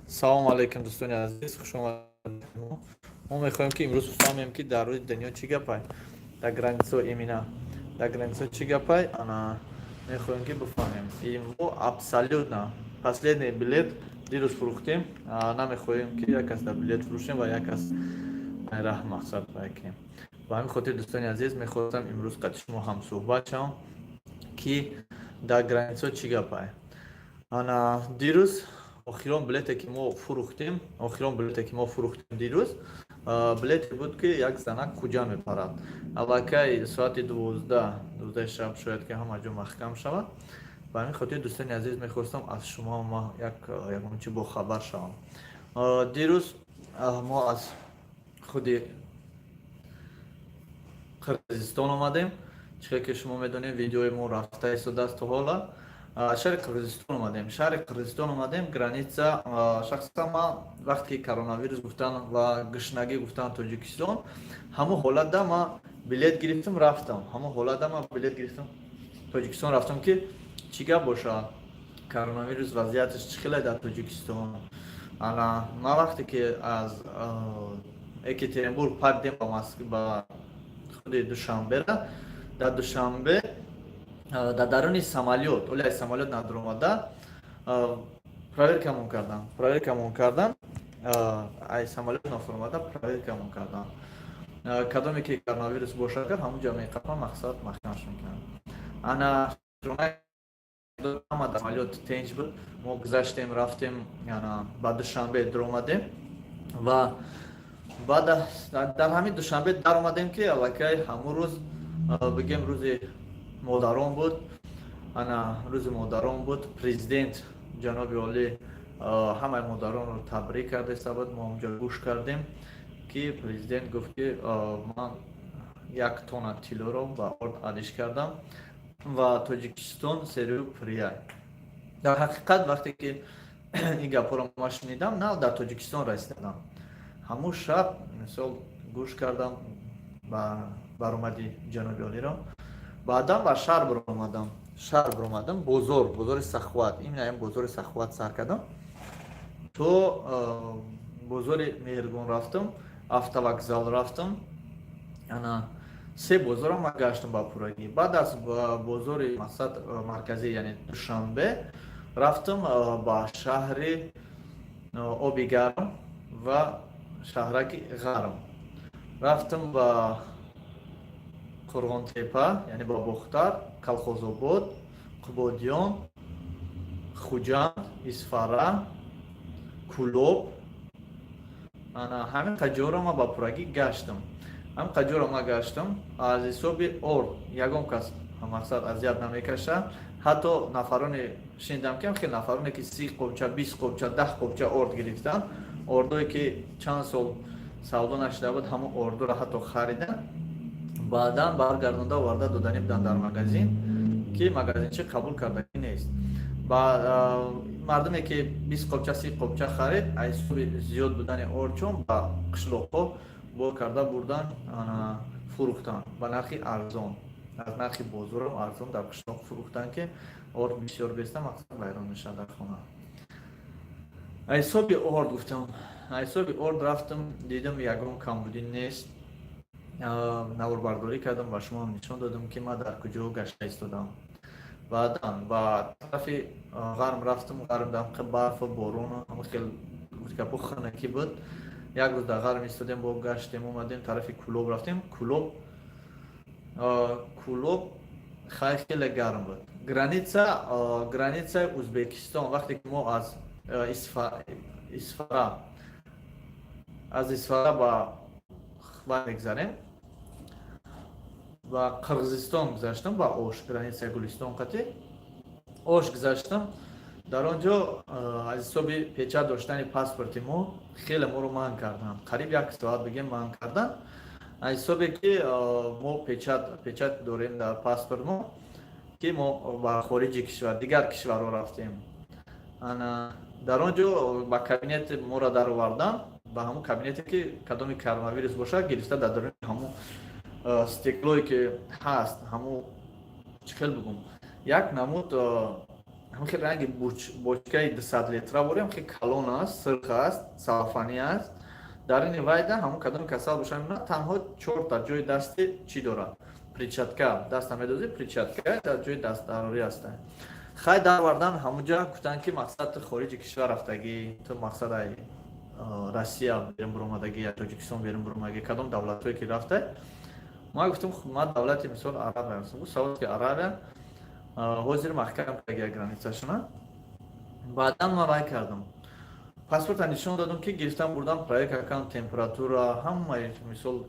салом алейкум дӯстони азиз, хуш омадед. Мо мехоҳем ки имрӯз фаҳмем ки дар рӯи дунё чӣ гапай, дар границаҳои эмина дар границаҳо чӣ гапай, ана мехоҳем ки бифаҳмем. И мо абсолютно последний билет дирӯз фурӯхтем, намехоҳем ки як кас дар билет фурӯшем ва як кас найраҳ мақсад байкем. Ба ҳамин хотир дӯстони азиз мехостам имрӯз қадри шумо ҳамсӯҳбат шавам ки дар границаҳо чӣ гапай. Ана дирӯз охирон билете ки мо фурӯхтем дирӯз билете буд ки як занак куҷа мепарад. Аллакай соати 12 шаб шояд ки ҳама ҷо маҳкам шавад. Ба ҳамин хотир дӯстони азиз мехостам аз шумо ягончи бохабар шавам. Дирӯз мо аз худи Қирғизистон омадем. Чӣ ки шумо медонем видеои мо рафта истодааст то ҳола. Шаҳри Қирғизистон омадем, граница шахсан ман вақте ки коронавирус гуфтан ва гушнагӣ гуфтан Тоҷикистон, ҳамон ҳолатда ман билет гирифтам рафтам. Тоҷикистон рафтам ки чӣ гап бошад, коронавирус вазъияташ чӣ хеле дар Тоҷикистон. Ана ман вақте ки аз Екатеринбург пардем ба худи Душанбера, дар Душанбе дар даруни самолёт, оли аз самолёт надромада проверкамон кардан, аз самолёт нафурмада проверкамон кардан. Кадоме ки коронавирус бошад кар ҳамон ҷо меқапам мақсад маҳкамш мекунам. Ана ҳама дар самолёт тинч буд. Мо гузаштем, рафтем, ба Душанбе дромадем ва баъд дар ҳамин Душанбе даромадем ки аллакай ҳамон рӯз бигем рӯзи модарон буд. Рӯзи модарон буд. Президент ҷаноби олӣ ҳамаи модаронро табрик кард истабуд. Мо онҷо гӯш кардем ки президент гуфт ки ман 1 тонна тиллоро ба орд адиш кардам ва Тоҷикистон серӯ прияй. Дар ҳақиқат вақте ки ин гапҳоро ман шунидам, на дар Тоҷикистон расидам. Ҳамун шаб мисол гӯш кардам баромади ҷаноби олиро. Баъдан ба шаҳр биромадам, бозори Сахват. Именно бозори Сахват сар кардам. То бозори Меҳрибон рафтам, автовокзал рафтам. се бозорам ман гаштам ба пуррагӣ. Баъд аз бозори мақсад марказӣ, яъне Душанбе, рафтам ба шаҳри Оби Гарм ва шаҳраки Ғарм. Рафтам ба Қурғонтепа, яъне ба Бохтар, Калхозобод, Қубодиён, Хуҷанд, Исфара, Кӯлоб. Ҳамин қаҷоро ман ба пуррагӣ гаштам. Аз ҳисоби орд ягон кас мақсад азият намекаша. Ҳатто нафароне шинидам ки хеле нафароне ки 30 қопча, 20 қопча, 10 қопча орд гирифтан, ордое ки чанд сол савдо нашуда буд, ҳамон ордоро ҳатто харидан, баъдан баргардонда оварда додани буданд дар магазин, ки магазинчи қабул кардаги нест. Ба мардуме ки 20 қопча, 30 қопча харид, аз ҳисоби зиёд будани орчон ба қишлоқҳо бор карда бурдан фурӯхтан ба нархи арзон. Аз нархи бозорам арзон дар қишлоқ фурӯхтан ки орд бисёр беста мақсад вайрон мешавад дар хона. Аз ҳисоби орд рафтам, дидам ягон камбудӣ нест. Наварбардорӣ кардам, ба шумо нишон додам ки ман дар куҷо гашта истодам. Баъдан ба тарафи Ғарм рафтам. Ғарм дар барфу борону хеле гапҳо ханакӣ буд. Як рӯз дар Ғарм истодем, бо гаштем, омадем тарафи Кӯлоб рафтем. Кӯлоб хеле гарм буд. Границаи Ӯзбекистон, вақте ки мо аз Исфара ба Хвай мегзарем, ба Қирғизистон гузаштам, ба Ош, границаи Гулистон қати Ош гузаштам. Дар он ҷо аз ҳисоби печат доштани паспорти мо хеле моро манъ кардан. Қариб 1 соат бигем манъ кардан. Аз ҳисобе ки мо печат дорем дар паспорт мо, ки мо ба хориҷи кишвар, дигар кишварҳо рафтем. Дар он ҷо ба кабинет моро даровардан, ба ҳамон кабинете ки кадоми коронавирус бошад гирифта дар даруни ҳамон стеклое ки ҳаст, ҳамон чӣ хел бигум, як намуд همین رنگ بوچکه 200 لیتره بریم که کلون است، سرخ است، صافانی است. در این وایده همون کدوم کسال باشن نه تنها 4 تا جای دستی چی داره؟ پریچاتکا دست میدازی، پریچاتکا در جای دست ضروری است. خیلی در وردن همونجا گفتن که مقصد خارج کشور رفتگی تو مقصد ای روسیه بریم برومدگی یا تاجیکستان بریم برومدگی کدوم دولتایی که رفته. ما گفتم ما دولتی مثال عرب هستم. او سعودی عربه حاضر محکم کردن گرانیتاشون. بعدا ما رای کردم. پاسپورت نشون دادم که گرفتم بردم پروژه کردم تمپراتورا همه مثال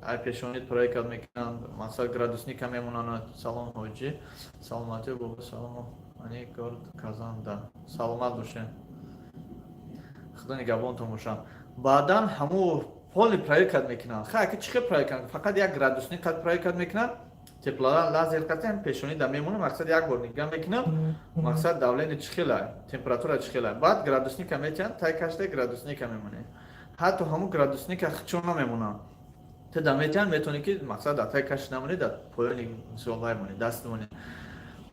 ای پیشونیت پروژه میکنن مثلا گرادوسنیک میمونن. سلام حاجی سلامتی بابا سلام انی گرد کازاندا سلامت باشین خدا نگهبانتون باشم. بعدا همو پول پروژه میکنن. خیلی چی پروژه کردن فقط یک گرادوسنیک پروژه میکنن. تپلارا لازر کردن پیشونی دمیمونه مقصد یک بار نگاه میکنم مقصد دولین چخیله تمپراتور چخیله بعد گرادوسنیک میتن تا 8 گرادوسنیک میمونه. حتی همون گرادوسنیک خچون نمیمونه. تو دمیتن میتونی که مقصد تا کش نمونه در پایین سوالای مونه دست مونه.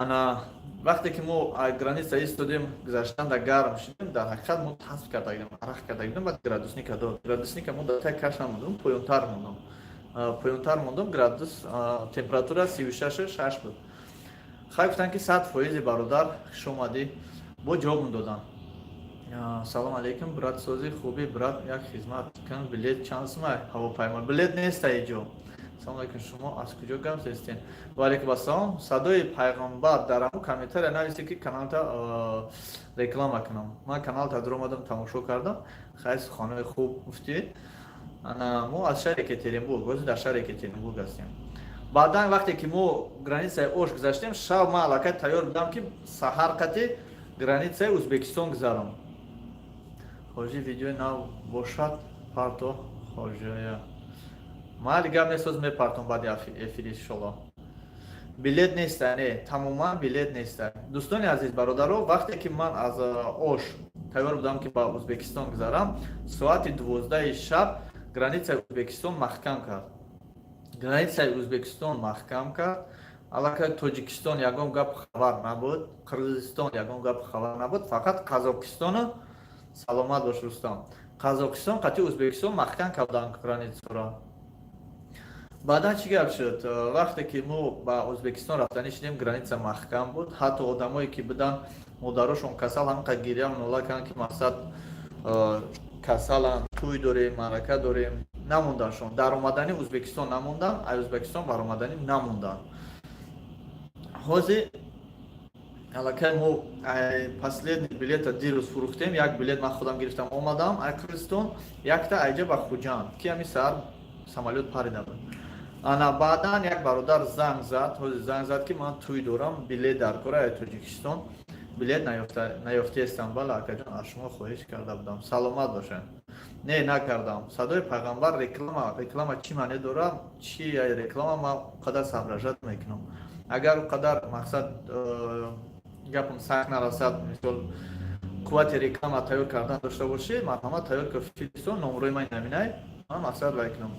انا وقتی که ما گرانیت ایستادیم گذاشتن در گرم شدیم در حقیقت ما حذف کرده بودیم عرق کرده بودیم بعد گرادوسنیک داد گرادوسنیک ما در تا کش نموندم پایینتر موندم. پایینتر موندم گرادوس تمپراتور 36.6 بود. خیلی گفتن که 100% برادر شمادی با جواب دادن. سلام علیکم برات سازی خوبی برات یک خدمت کن بلیت چانس ما هواپیما بلیت نیست اینجا. سلام علیکم شما از کجا گام هستین؟ و علیکم السلام صدای پیغمبر در همون کامنتر نوشته که کانال تا رکلام کنم. ما کانال تا در اومدم تماشا کردم. خیلی خانه خوب گفتید. ما از شهر یکاترینبورگ باز در شهر یکاترینبورگ هستیم. بعدا وقتی که ما گرانیت اوش گذاشتیم شب ما علاقه تیار بودم که سحر قطعی گرانیت ازبکستان گذارم. حاجی ویدیو نو باشد پارتو حاجی ما دیگه میسوز میپارتم بعد افیری شلا بلیت نیست نه تماما بلیت نیست. دوستان عزیز برادران وقتی که من از اوش تیار بودم که با ازبکستان گذارم ساعت 12 شب گرانیت ازبکستان محکم کرد. گرانیت ازبکستان محکم کرد. علاقه تاجیکستان یگان گپ خبر نبود. قرغیزستان یگان گپ خبر نبود. فقط قزاقستان سلامت باش رستم. قزاقستان قطعی ازبکستان محکم کردن گرانیت را. بعدا چی گپ شد؟ وقتی که ما با ازبکستان رفتنی شدیم گرانیت محکم بود. حتی آدمایی که بدن مادرشون کسل هم گریه منولا کردن که مقصد کسل توی داریم معرکه داریم نموندنشون. در اومدنی ازبکستان نموندن ازبکستان بر اومدنی نموندن. حاضر علاقه ما последний بلیت دیروز فروختیم. یک بلیت من خودم گرفتم اومدم قرغیزستان یک تا ایجا با خوجان که همین سر سمالیات پریده بود. انا بعدا یک برادر زنگ زد که من توی دارم بلیت در کره تاجیکستان بلیت نیافته استانبول آقا جان از شما خواهش کرده بودم سلامت باشین. نه نکردم. صدای پیغمبر رکلام چی معنی داره چی رکلام ما قدر صبرجت میکنم. اگر قدر مقصد گپم سخت نرسد مثل قوت رکلام تیار کردن داشته باشی مرحمت تیار که فیلسون نمره من نمینه من مقصد میکنم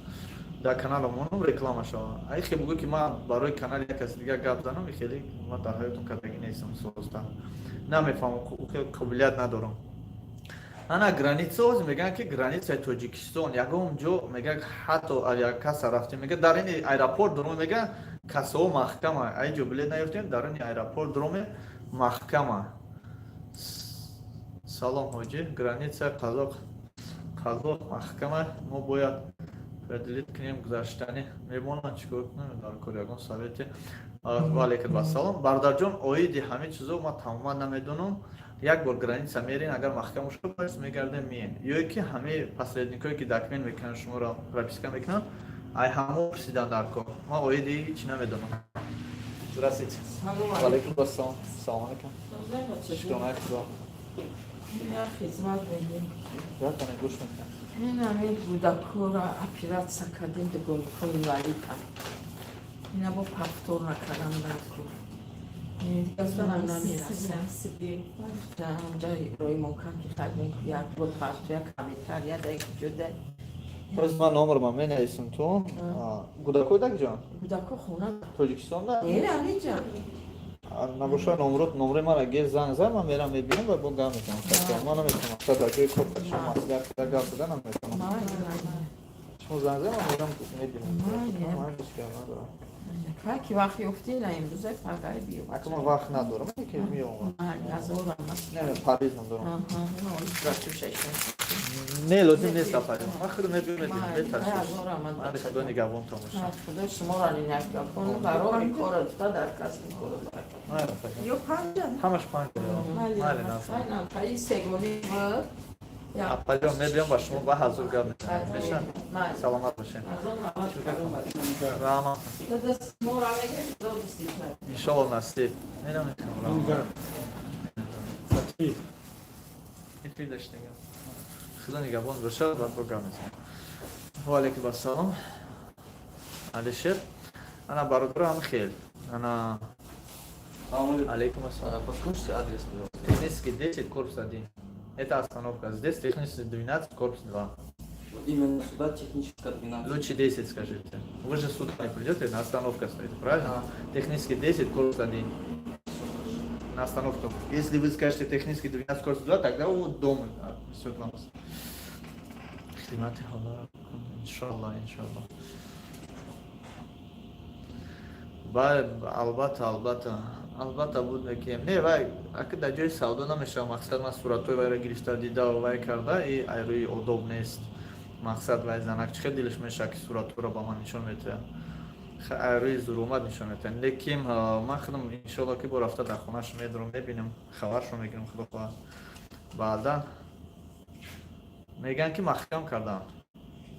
در کانال مونم رکلام شو. ای خیلی بگو که من برای کانال یک کس دیگه گپ زنم خیلی ما در حیاتون کردگی نیستم سوستم نمیفهمم قابلیت ندارم. انا گرانیت سوز میگن که گرانیت تاجیکستان یگام جو میگه حتی اگر کس رفتیم میگه در این ایرپورت درون میگه کسو محکمه ای جو بلیت نیافتیم در این ایرپورت درون محکمه. سلام حاجی گرانیت قزاق محکمه ما باید بدلیت کنیم گذاشتنی میمونن چیکار کنیم در کار یگان سویت و علیکم السلام برادر جان اویدی همه چیزو ما تماما نمیدونم. یک بار گرانیت میرین اگر محکم شد باید میگردیم میین یا که همه پسردنیکایی که دکمین میکنن شما را پرپیسکا میکنن ای همه پرسیدن در کار ما اویدی چی نمیدونم. درستید و علیکم السلام سلام علیکم شکرانه خدا خدمت بگیم یا کنه گوش میکنم این همه بودکو را اپیرات سکردیم ده گلکوی ولی کن اینا با پفتور نکردم نکن اصلا هم نمیرسه در همجا روی ممکن که خیلی یک بود پفتور یک کمیتر یا دیگه جده باز من نامر من مینویسم تو گوداکوی دک جان بودکو خونه تاجیکستان ده؟ نه علی جان набоша номри мара гир занг зад ман мерам мебинам ва бо гап мекунам. Ма наметавонам дар ҷои кор шумо маслиҳат карда гап зада наметавонам. шумо занг зад ман мерам мебинам. ман ҳеҷ гап надорам. ки вақт ёфтӣ на имрӯза фарқай биё. Ака ман вақт надорам, ки меомам. Не, парҳез надорам. Не, лозим нест парҳез. Ман худам мебинам, ман худо нигоҳбон тамоша. خدا شما را نگاه کن برای کار تا در کسب کار یا پنجه ҳамаш панҷ майли нафа. پای سگونی بود یا аппаҷон мебиём ба шумо ба ҳазур гап мезанам. мешавад? саломат бошед. раҳмат. иншоалло насиб. худо нигоҳбон бошад ва бо гап мезанам. ва алайкум ассалом. алишер ана бародарам хел ана алейкум ассалам. Подскажите адрес, пожалуйста. Технический 10, корпус 1. Это остановка. Здесь технический 12, корпус 2. Именно сюда техническая 12. Лучше 10 скажите. Вы же сюда не придете, на остановка стоит, правильно? Технический 10, корпус 1. На остановку. Если вы скажете технический 12, корпус 2, тогда вот дома. Все к нам. Иншаллах, иншаллах. албатта буд мекунем. Не, вай ака дар ҷои савдо намешавам. мақсад ман суратҳои вайро гирифта дида вай карда и айрӯи одоб нест. мақсад вай занакчи хеле дилаш мешавад ки суратҳоро ба ман нишон медиҳад. айрӯи зурумат нишон медиҳад. лекин ман худам иншоалло ки бо рафта дар хонаш медорам, мебинем, хабаршо мегирам. худо хоҳад баъдан мегӯянд ки маҳкам кардам.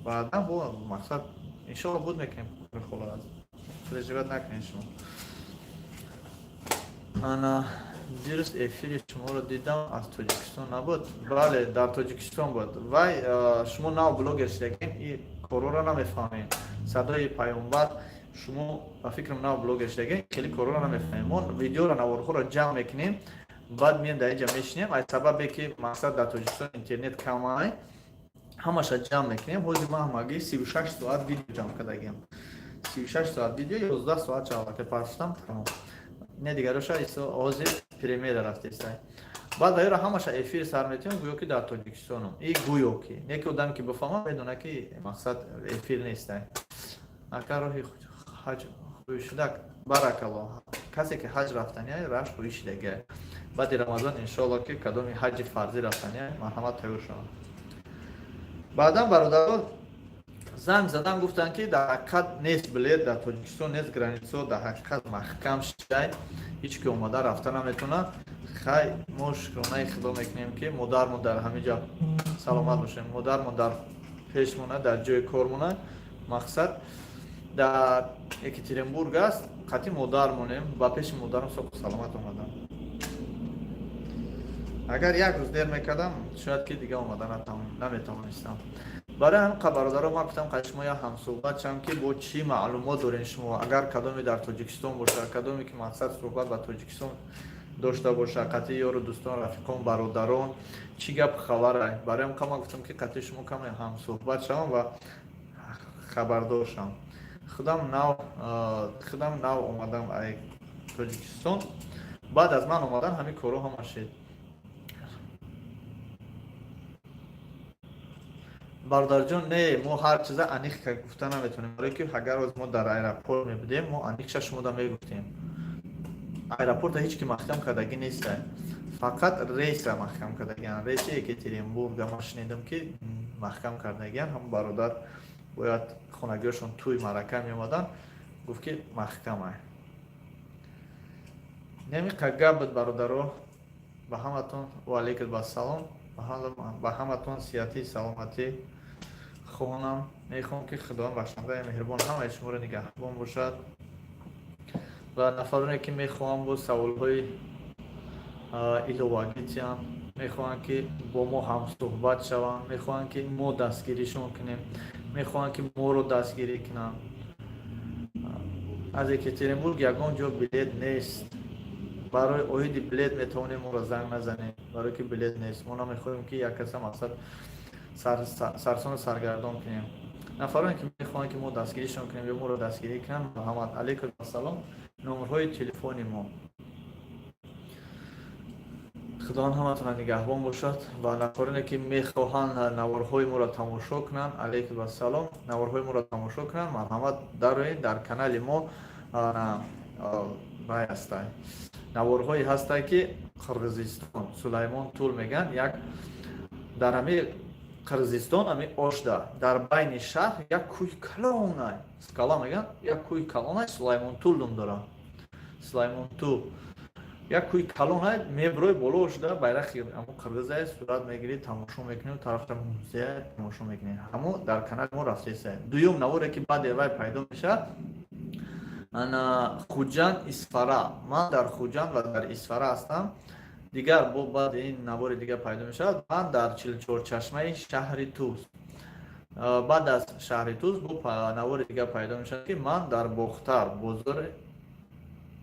баъдан бо мақсад иншоалло буд мекунем. холат переживат накунед шумо. ана дирус эфири шуморо дидам, аз Тоҷикистон набуд. бале, дар Тоҷикистон буд. вай шумо нав блогер шудагем, и корора намефаҳмем. садои пайғамбар шумо ба фикрам нав блогер шудагем, хеле корора намефаҳмем. мо видеоро наворҳоро ҷамъ мекунем, баъд мием дар инҷа мешинем. аз сабабе ки мақсад дар Тоҷикистон интернет камай, ҳамаша ҷамъ мекунем. ҳозир ман ҳамагӣ 36 соат видео ҷамъ кардагем. 36 соат видео, 11 соат чалаке паштам тамом. Не дигароша исо ҳозир премьера рафтестай. баъд ва ёра ҳамаша эфир сар метиҳам, гӯё ки дар Тоҷикистонам. И гӯё ки не ки одаме ки бифаҳма медона ки мақсад эфир нестай. ака роҳи ҳаҷ хӯй шуда баракаллоҳ. касе ки ҳаҷ рафтанияй раш хӯй шудагия. баъди рамазон иншоалло ки кадоми ҳаҷи фарзӣ рафтанияй ман ҳама тайёр шавам. баъдан бародарон занг задам, гуфтанд ки дар ҳақиқат нест билет, дар Тоҷикистон нест границо, дар ҳақиқат маҳкам шудай, ҳеҷ ки омада рафта наметавонад. хай мо шукронаи худо мекунем ки модармо дар ҳамин ҷо саломат бошем. модармо дар пешмона, дар ҷои кормона. мақсад дар Екатеринбург аст, қатъи модар монем, ба пеши модарам соҳу саломат омадам. агар як рӯз дер мекардам, шояд ки дига омада наметавонистам. барои ҳамин бародарон ман гуфтам ки шумо я ҳамсӯҳбат шавам ки бо чӣ маълумот дорем шумо. агар кадоме дар Тоҷикистон бошад, кадоме ки мақсад суҳбат ба Тоҷикистон дошта бошад, қатъи ёру дӯстон, рафиқон, бародарон, чӣ гап хабарай. барои ҳамин ман гуфтам ки қатъи шумо каме ҳамсӯҳбат шавам ва хабардор шавам. худам нав омадам ай Тоҷикистон. баъд аз ман омадан ҳамин корҳо ҳама шид. бародарҷон, не мо ҳар чиза аниқша гуфта наметавонем. барое ки агар оз мо дар аэропорт мебудем, мо аниқша шумода мегуфтем. аэропорта ҳеҷ ки маҳкам кардагӣ неста, фақат рейсра маҳкам кардагиан. рейси Екатеринбурга ман шунидам ки маҳкам кардагиан. ҳам бародар бояд хонагиҳошон тӯи маърака меомадан, гуфт ки маҳкамай. немиқа гап буд бародаро. ба ҳаматон ва алайкум ассалом. ба ҳаматон сиҳатӣ, саломатӣ хоҳонам. мехоҳам ки худованд бахшандаи меҳрубон ҳамаи шуморо нигаҳбон бошад. ва нафароне ки мехоҳам бо саволҳои иловагӣ тиям, мехоҳанд ки бо мо ҳамсӯҳбат шаванд, мехоҳанд ки мо дастгиришон кунем, мехоҳанд ки моро дастгирӣ кунанд. аз Екатеринбург ягон ҷо билет нест. барои оиди билет метавонем моро занг назанем, барое ки билет нест. мо намехоҳем ки як каса мақсад сарсону саргардон кунем. нафароне ки мехоҳанд ки мо дастгиришон кунем ё моро дастгирӣ кунанд, муҳаммад алайкум ассалом. номерҳои телефони мо خداوند همتون نگهبان باشد و نفرینه که میخواهند نوارهای ما را تماشا کنند علیکم و سلام نوارهای ما را تماشا کنند مرحمت در کانال ما رای هسته نوارهایی هسته که قرغیزستان سلیمان طول میگن یک در همه قرغیزستان همه آشده در بین شهر یک کوی کلانه скала میگن یک کوی کلانه سلیمان طول دم داره سلیمان طول یک کوی کلانه میبروی بالا شده байрақи اما قرغیزه صورت میگیری تماشا میکنی و طرف موزه تماشا میکنی همو در کانال ما رفتیسه دوم نواره که بعد وای پیدا میشه انا خوجان اسفرا من در خوجان و در اسفرا هستم دیگر بعد این نوار دیگر پیدا میشه من در 44 چشمه شهر توس بعد از شهر توس نوار دیگر پیدا میشه که من در بختر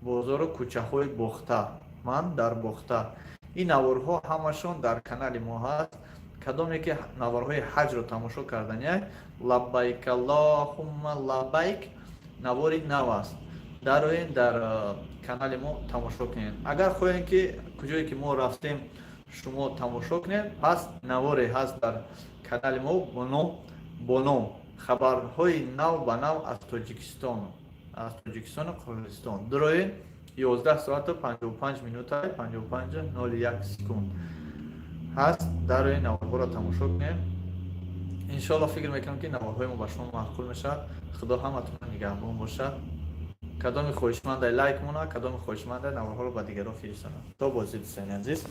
بازار کوچه های بختر من در بختر این نوارها همشون در کانال ما هست کدامی که نوارهای حج رو تماشا کردن لبیک اللهم لبیک نواری نو است در کانال ما تماشا کنید اگر خواهید که کجایی که ما رفتیم شما تماشا کنید پس نواری هست در کانال ما بونو خبرهای نو به نو از تاجیکستان و قرغیزستان دروی 11 ساعت و 55 منوت 55:01 سکند هست در این نوارها را تماشا کنید انشالله فکر میکنم که نوارهای ما به شما معقول میشه خدا همتون نگهبان باشه کدام خوشمنده لایک مونه کدام خوشمنده نوارها رو به دیگران فرستانه تا بازی دوستان عزیز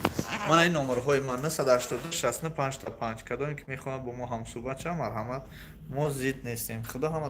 من این نمرهای من 982 65 تا 5 کدامی که میخوام با ما هم صحبت شه مرحمت ما زید نیستیم خدا هم